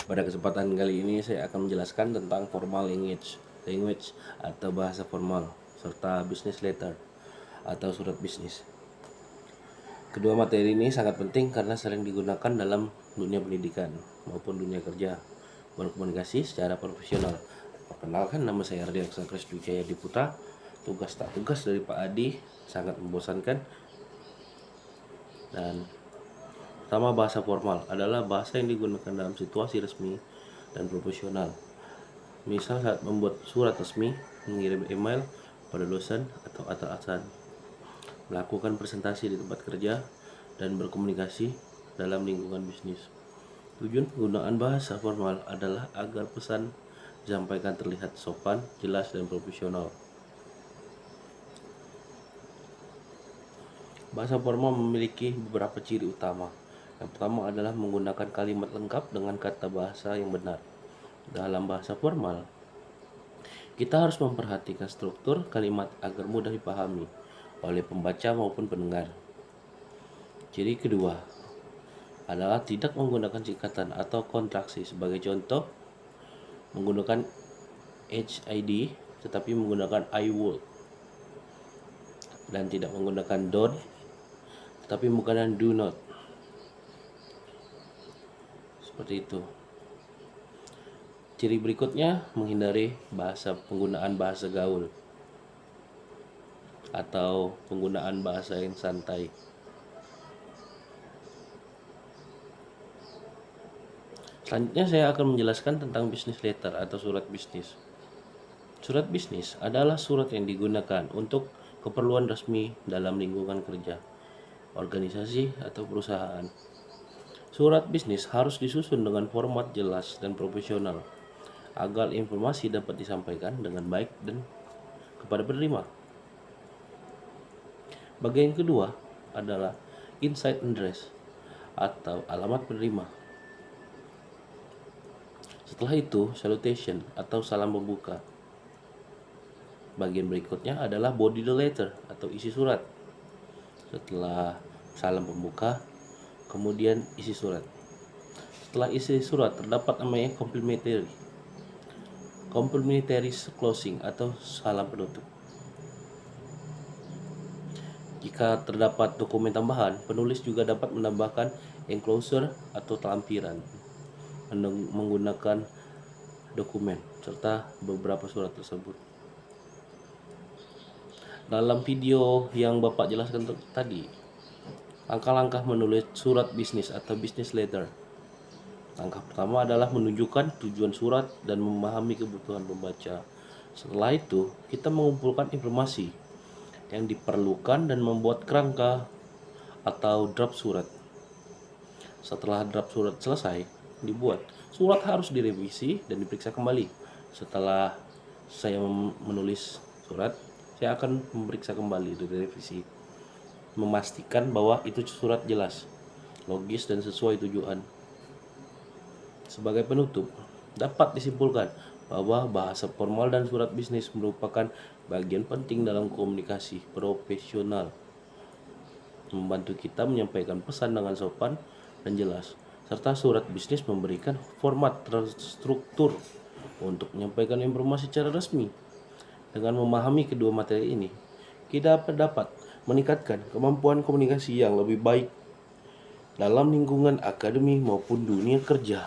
Pada kesempatan kali ini saya akan menjelaskan tentang formal language atau bahasa formal, serta business letter atau surat bisnis. Kedua materi ini sangat penting karena sering digunakan dalam dunia pendidikan maupun dunia kerja berkomunikasi secara profesional. Perkenalkan, nama saya Ardi Aksa Kresdu Jaya Diputra. Tugas tak tugas dari Pak Adi sangat membosankan. Dan pertama, bahasa formal adalah bahasa yang digunakan dalam situasi resmi dan profesional. Misal saat membuat surat resmi, mengirim email pada dosen atau atasan, melakukan presentasi di tempat kerja, dan berkomunikasi dalam lingkungan bisnis. Tujuan penggunaan bahasa formal adalah agar pesan disampaikan terlihat sopan, jelas, dan profesional. Bahasa formal memiliki beberapa ciri utama. Yang pertama adalah menggunakan kalimat lengkap dengan kata bahasa yang benar. Dalam bahasa formal, kita harus memperhatikan struktur kalimat agar mudah dipahami oleh pembaca maupun pendengar. Ciri kedua adalah tidak menggunakan singkatan atau kontraksi. Sebagai contoh, menggunakan HID tetapi menggunakan I would, dan tidak menggunakan don't tetapi menggunakan do not. Seperti itu. Ciri berikutnya, menghindari penggunaan bahasa gaul atau penggunaan bahasa yang santai. Selanjutnya saya akan menjelaskan tentang business letter atau surat bisnis. Surat bisnis adalah surat yang digunakan untuk keperluan resmi dalam lingkungan kerja, organisasi, atau perusahaan. Surat bisnis harus disusun dengan format jelas dan profesional agar informasi dapat disampaikan dengan baik dan kepada penerima. Bagian kedua adalah inside address atau alamat penerima. Setelah itu, salutation atau salam pembuka. Bagian berikutnya adalah body the letter atau isi surat. Setelah salam pembuka, kemudian isi surat. Setelah isi surat terdapat namanya complimentary closing atau salam penutup. Jika terdapat dokumen tambahan, penulis juga dapat menambahkan enclosure atau lampiran menggunakan dokumen serta beberapa surat tersebut. Dalam video yang Bapak jelaskan tadi, langkah-langkah menulis surat bisnis atau business letter. Langkah pertama adalah menunjukkan tujuan surat dan memahami kebutuhan pembaca. Setelah itu, kita mengumpulkan informasi yang diperlukan dan membuat kerangka atau draft surat. Setelah draft surat selesai dibuat, surat harus direvisi dan diperiksa kembali. Setelah saya menulis surat, saya akan memeriksa kembali dan direvisi, memastikan bahwa itu surat jelas, logis, dan sesuai tujuan. Sebagai penutup, dapat disimpulkan bahwa bahasa formal dan surat bisnis merupakan bagian penting dalam komunikasi profesional, membantu kita menyampaikan pesan dengan sopan dan jelas, serta surat bisnis memberikan format terstruktur untuk menyampaikan informasi secara resmi. Dengan memahami kedua materi ini, kita dapat meningkatkan kemampuan komunikasi yang lebih baik dalam lingkungan akademi maupun dunia kerja.